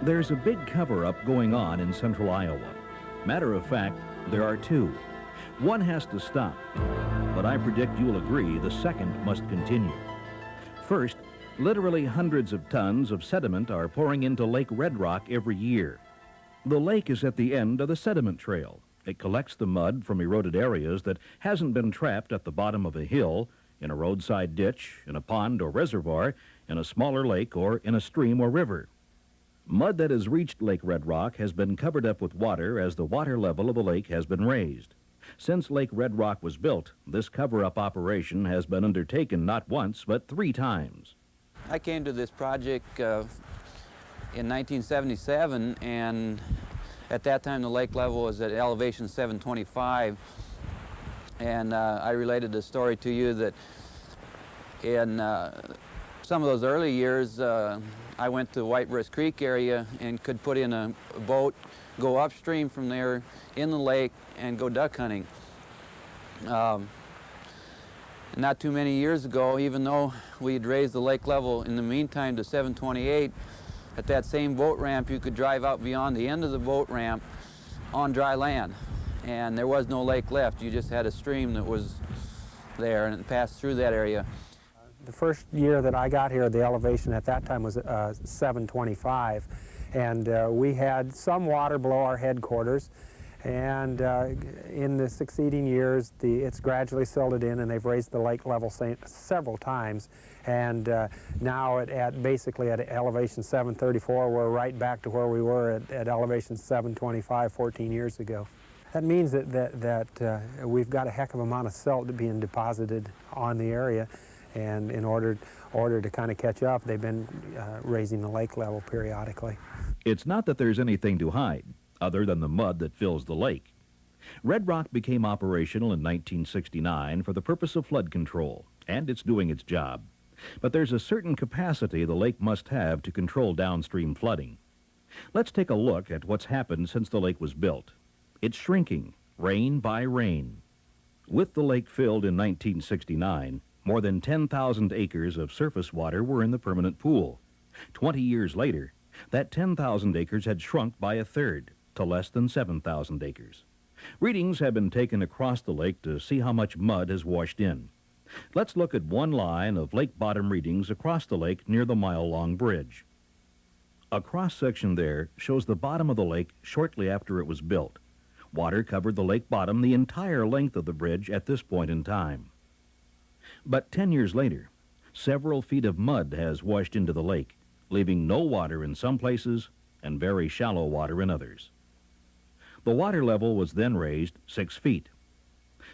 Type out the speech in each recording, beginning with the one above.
There's a big cover-up going on in central Iowa. Matter of fact, there are two. One has to stop, but I predict you'll agree the second must continue. First, literally hundreds of tons of sediment are pouring into Lake Red Rock every year. The lake is at the end of the sediment trail. It collects the mud from eroded areas that hasn't been trapped at the bottom of a hill, in a roadside ditch, in a pond or reservoir, in a smaller lake, or in a stream or river. Mud that has reached Lake Red Rock has been covered up with water as the water level of the lake has been raised. Since Lake Red Rock was built, this cover-up operation has been undertaken not once, but 3 times. I came to this project in 1977, and at that time the lake level was at elevation 725. And I related the story to you that in some of those early years, I went to White Wrist Creek area and could put in a boat, go upstream from there in the lake, and go duck hunting. Not too many years ago, even though we had raised the lake level in the meantime to 728, at that same boat ramp you could drive out beyond the end of the boat ramp on dry land. And there was no lake left. You just had a stream that was there and it passed through that area. The first year that I got here, the elevation at that time was 725, and we had some water below our headquarters, and in the succeeding years it's gradually silted in, and they've raised the lake level several times, and now basically at elevation 734 we're right back to where we were at elevation 725 14 years ago. That means that we've got a heck of an amount of silt being deposited on the area. And in order to kind of catch up, they've been raising the lake level periodically. It's not that there's anything to hide, other than the mud that fills the lake. Red Rock became operational in 1969 for the purpose of flood control, and it's doing its job. But there's a certain capacity the lake must have to control downstream flooding. Let's take a look at what's happened since the lake was built. It's shrinking, rain by rain. With the lake filled in 1969, more than 10,000 acres of surface water were in the permanent pool. 20 years later, that 10,000 acres had shrunk by 1/3 to less than 7,000 acres. Readings have been taken across the lake to see how much mud has washed in. Let's look at one line of lake bottom readings across the lake near the mile-long bridge. A cross-section there shows the bottom of the lake shortly after it was built. Water covered the lake bottom the entire length of the bridge at this point in time. But 10 years later, several feet of mud has washed into the lake, leaving no water in some places and very shallow water in others. The water level was then raised 6 feet.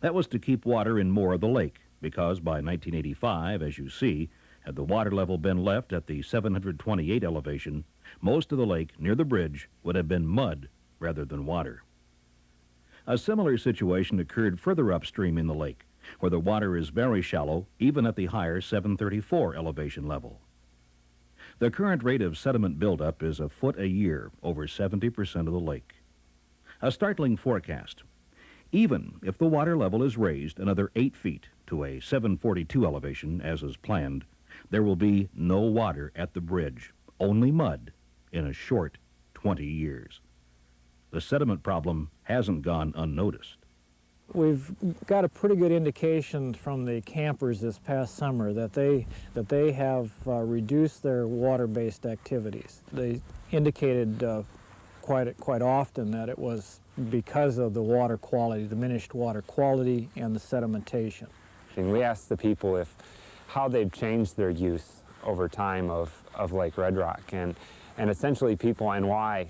That was to keep water in more of the lake, because by 1985, as you see, had the water level been left at the 728 elevation, most of the lake near the bridge would have been mud rather than water. A similar situation occurred further upstream in the lake, where the water is very shallow, even at the higher 734 elevation level. The current rate of sediment buildup is a foot a year over 70% of the lake. A startling forecast. Even if the water level is raised another 8 feet to a 742 elevation, as is planned, there will be no water at the bridge, only mud, in a short 20 years. The sediment problem hasn't gone unnoticed. We've got a pretty good indication from the campers this past summer that they have reduced their water-based activities. They indicated quite often that it was because of the water quality, diminished water quality, and the sedimentation. And we asked the people how they've changed their use over time of Lake Red Rock, and essentially people and why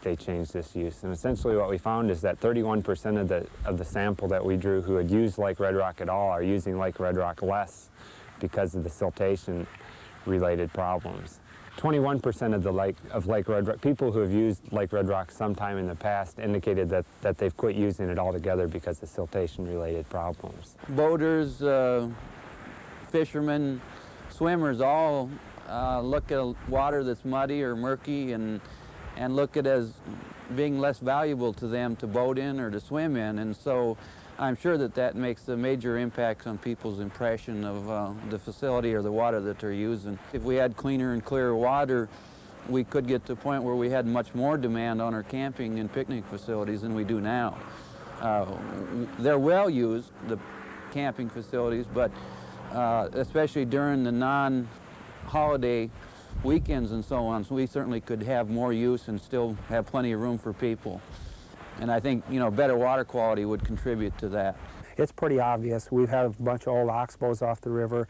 they changed this use. And essentially what we found is that 31% of the sample that we drew who had used Lake Red Rock at all are using Lake Red Rock less because of the siltation related problems. 21% of the Lake Red Rock, people who have used Lake Red Rock sometime in the past indicated that they've quit using it altogether because of siltation-related problems. Boaters, fishermen, swimmers all look at water that's muddy or murky and look at it as being less valuable to them to boat in or to swim in. And so I'm sure that makes a major impact on people's impression of the facility or the water that they're using. If we had cleaner and clearer water, we could get to a point where we had much more demand on our camping and picnic facilities than we do now. They're well used, the camping facilities, but especially during the non-holiday weekends and so on, so we certainly could have more use and still have plenty of room for people. And I think, you know, better water quality would contribute to that. It's pretty obvious. We've had a bunch of old oxbows off the river.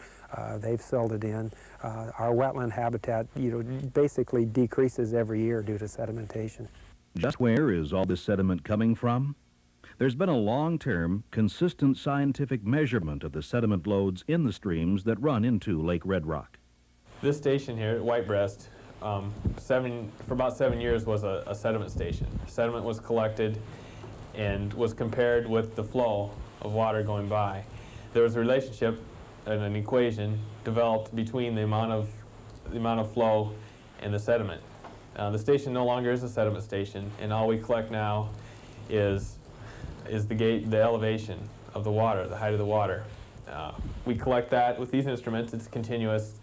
They've silted in. Our wetland habitat, you know, basically decreases every year due to sedimentation. Just where is all this sediment coming from? There's been a long-term, consistent scientific measurement of the sediment loads in the streams that run into Lake Red Rock. This station here at Whitebreast, for about 7 years was a sediment station. Sediment was collected and was compared with the flow of water going by. There was a relationship and an equation developed between the amount of flow and the sediment. The station no longer is a sediment station, and all we collect now is the elevation of the water, the height of the water. We collect that with these instruments. It's continuous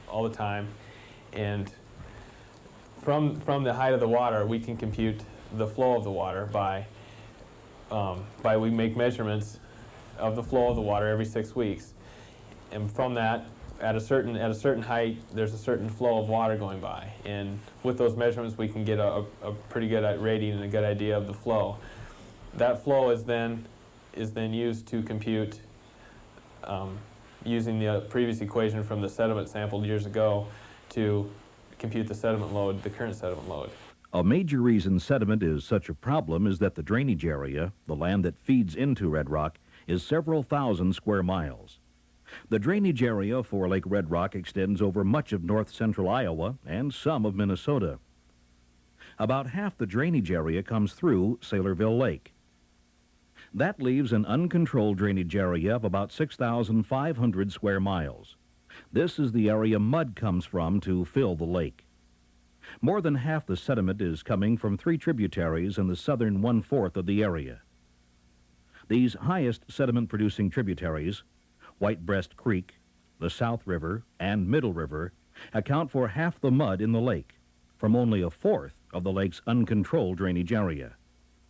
all the time, and from the height of the water, we can compute the flow of the water by we make measurements of the flow of the water every 6 weeks, and from that, at a certain height, there's a certain flow of water going by, and with those measurements, we can get a pretty good rating and a good idea of the flow. That flow is then used to compute, using the previous equation from the sediment sampled years ago to compute the sediment load, the current sediment load. A major reason sediment is such a problem is that the drainage area, the land that feeds into Red Rock, is several thousand square miles. The drainage area for Lake Red Rock extends over much of north-central Iowa and some of Minnesota. About half the drainage area comes through Saylorville Lake. That leaves an uncontrolled drainage area of about 6,500 square miles. This is the area mud comes from to fill the lake. More than half the sediment is coming from 3 tributaries in the southern 1/4 of the area. These highest sediment-producing tributaries, Whitebreast Creek, the South River, and Middle River, account for half the mud in the lake, from only 1/4 of the lake's uncontrolled drainage area.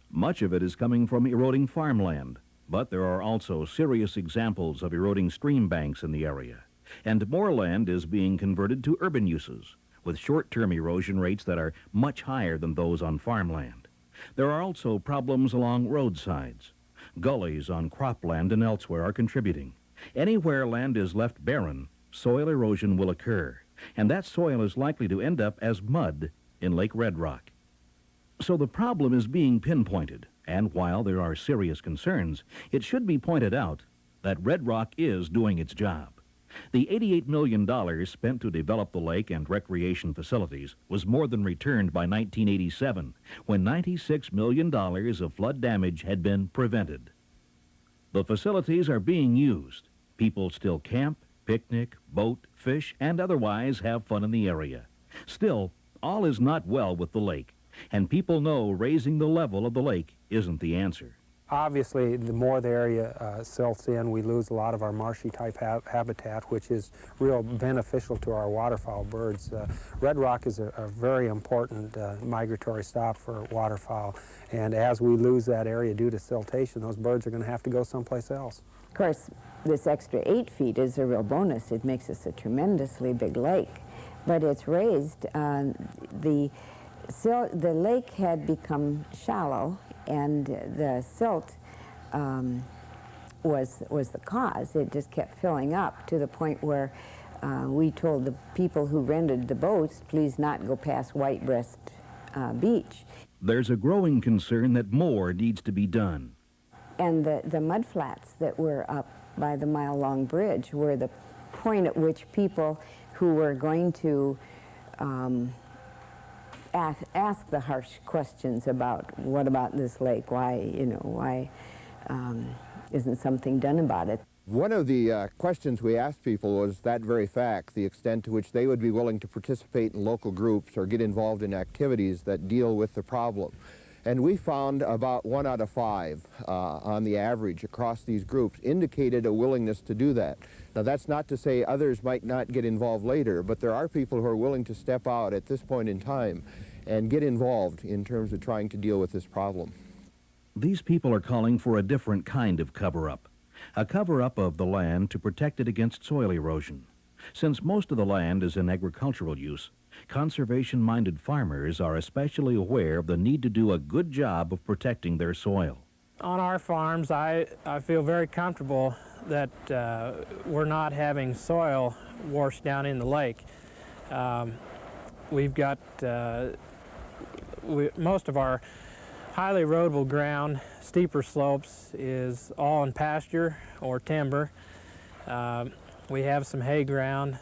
Much of it is coming from eroding farmland, but there are also serious examples of eroding stream banks in the area, and more land is being converted to urban uses, with short-term erosion rates that are much higher than those on farmland. There are also problems along roadsides. Gullies on cropland and elsewhere are contributing. Anywhere land is left barren, soil erosion will occur, and that soil is likely to end up as mud in Lake Red Rock. So the problem is being pinpointed, and while there are serious concerns, it should be pointed out that Red Rock is doing its job. The $88 million spent to develop the lake and recreation facilities was more than returned by 1987, when $96 million of flood damage had been prevented. The facilities are being used. People still camp, picnic, boat, fish, and otherwise have fun in the area. Still, all is not well with the lake, and people know raising the level of the lake isn't the answer. Obviously, the more the area silts in, we lose a lot of our marshy type habitat, which is real beneficial to our waterfowl birds. Red Rock is a very important migratory stop for waterfowl, and as we lose that area due to siltation, those birds are going to have to go someplace else. Of course, this extra 8 feet is a real bonus. It makes us a tremendously big lake, but it's raised. The lake had become shallow, and the silt was the cause. It just kept filling up to the point where we told the people who rented the boats, please not go past Whitebreast Beach. There's a growing concern that more needs to be done. And the mud flats that were up by the mile-long bridge were the point at which people who were going to ask the harsh questions about what about this lake? Why, you know, why isn't something done about it? One of the questions we asked people was that very fact, the extent to which they would be willing to participate in local groups or get involved in activities that deal with the problem. And we found about 1 out of 5 on the average across these groups indicated a willingness to do that. Now that's not to say others might not get involved later, but there are people who are willing to step out at this point in time and get involved in terms of trying to deal with this problem. These people are calling for a different kind of cover-up. A cover-up of the land to protect it against soil erosion. Since most of the land is in agricultural use, conservation-minded farmers are especially aware of the need to do a good job of protecting their soil. On our farms, I feel very comfortable that we're not having soil washed down in the lake. We've got most of our highly erodible ground, steeper slopes, is all in pasture or timber. We have some hay ground.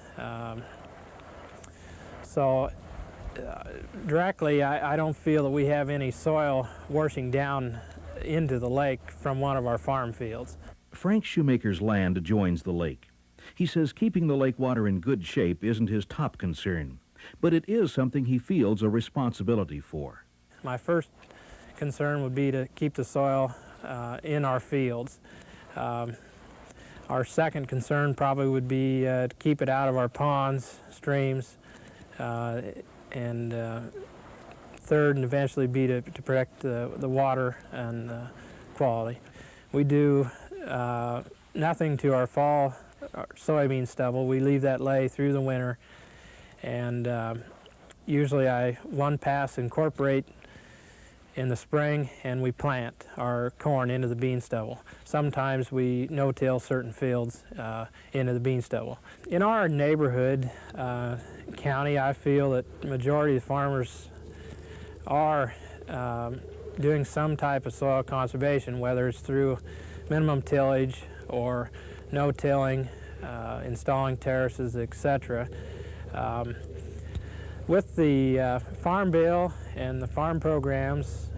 So directly, I don't feel that we have any soil washing down into the lake from one of our farm fields. Frank Shoemaker's land adjoins the lake. He says keeping the lake water in good shape isn't his top concern, but it is something he feels a responsibility for. My first concern would be to keep the soil in our fields. Our second concern probably would be to keep it out of our ponds, streams, and third and eventually be to protect the water and quality. We do nothing to our fall soybean stubble. We leave that lay through the winter, and usually one pass incorporate in the spring, and we plant our corn into the bean stubble. Sometimes we no-till certain fields into the bean stubble. In our neighborhood, county, I feel that the majority of the farmers are doing some type of soil conservation, whether it's through minimum tillage or no-tilling, installing terraces, etc. With the Farm Bill and the farm programs,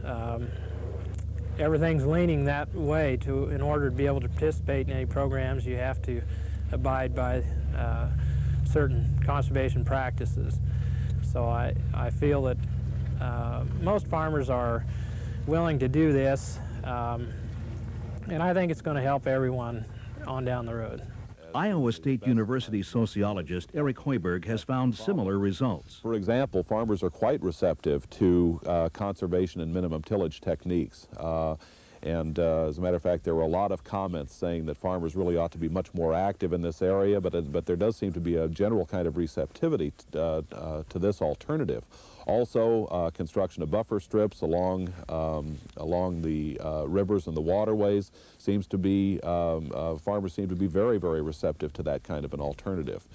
everything's leaning that way. In order to be able to participate in any programs, you have to abide by certain conservation practices. So I feel that most farmers are willing to do this, and I think it's going to help everyone on down the road. Iowa State University sociologist Eric Hoiberg has found similar results. For example, farmers are quite receptive to conservation and minimum tillage techniques. And as a matter of fact, there were a lot of comments saying that farmers really ought to be much more active in this area, but there does seem to be a general kind of receptivity to this alternative. Also, construction of buffer strips along the rivers and the waterways seems to be, farmers seem to be very, very receptive to that kind of an alternative.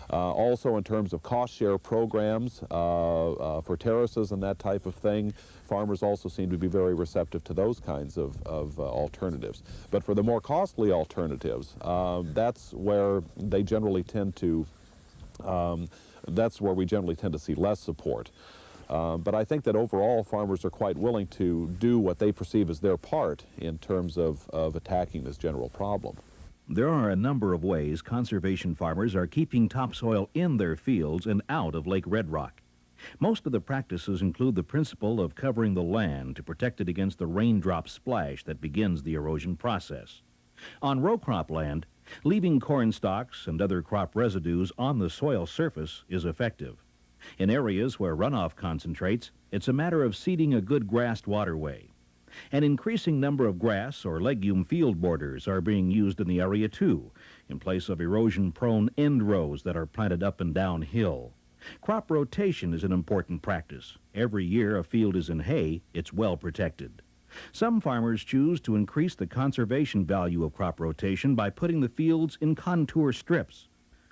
Also, in terms of cost share programs for terraces and that type of thing, farmers also seem to be very receptive to those kinds of alternatives. But for the more costly alternatives, that's where they generally tend to, that's where we generally tend to see less support. But I think that overall farmers are quite willing to do what they perceive as their part in terms of attacking this general problem. There are a number of ways conservation farmers are keeping topsoil in their fields and out of Lake Red Rock. Most of the practices include the principle of covering the land to protect it against the raindrop splash that begins the erosion process. On row crop land, leaving corn stalks and other crop residues on the soil surface is effective. In areas where runoff concentrates, it's a matter of seeding a good grassed waterway. An increasing number of grass or legume field borders are being used in the area too, in place of erosion-prone end rows that are planted up and down hill. Crop rotation is an important practice. Every year a field is in hay, it's well protected. Some farmers choose to increase the conservation value of crop rotation by putting the fields in contour strips.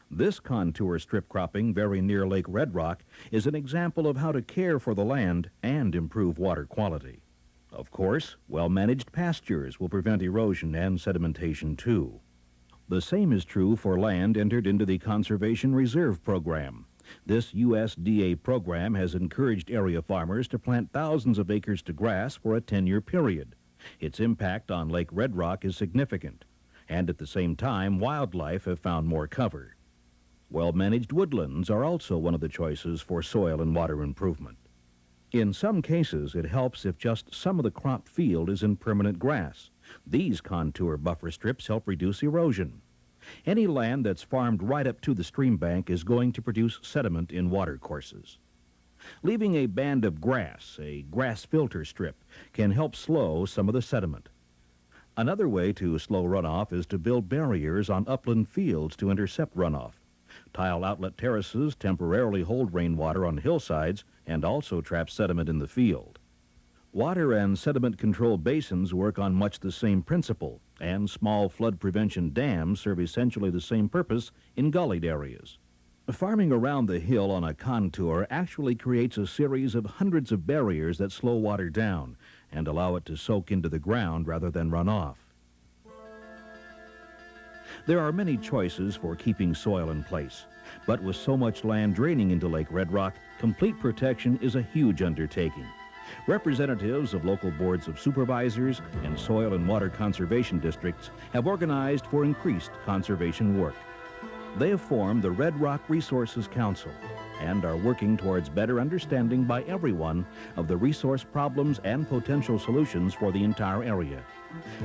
This contour strip cropping very near Lake Red Rock is an example of how to care for the land and improve water quality. Of course, well-managed pastures will prevent erosion and sedimentation too. The same is true for land entered into the Conservation Reserve Program. This USDA program has encouraged area farmers to plant thousands of acres to grass for a 10-year period. Its impact on Lake Red Rock is significant, and at the same time, wildlife have found more cover. Well-managed woodlands are also one of the choices for soil and water improvement. In some cases, it helps if just some of the crop field is in permanent grass. These contour buffer strips help reduce erosion. Any land that's farmed right up to the stream bank is going to produce sediment in water courses. Leaving a band of grass, a grass filter strip, can help slow some of the sediment. Another way to slow runoff is to build barriers on upland fields to intercept runoff. Tile outlet terraces temporarily hold rainwater on hillsides and also trap sediment in the field. Water and sediment control basins work on much the same principle, and small flood prevention dams serve essentially the same purpose in gullied areas. Farming around the hill on a contour actually creates a series of hundreds of barriers that slow water down and allow it to soak into the ground rather than run off. There are many choices for keeping soil in place, but with so much land draining into Lake Red Rock, complete protection is a huge undertaking. Representatives of local boards of supervisors and soil and water conservation districts have organized for increased conservation work. They have formed the Red Rock Resources Council and are working towards better understanding by everyone of the resource problems and potential solutions for the entire area.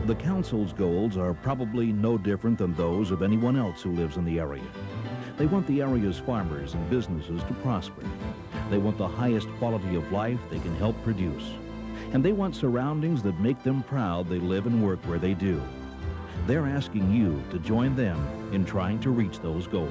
The council's goals are probably no different than those of anyone else who lives in the area. They want the area's farmers and businesses to prosper. They want the highest quality of life they can help produce. And they want surroundings that make them proud they live and work where they do. They're asking you to join them in trying to reach those goals.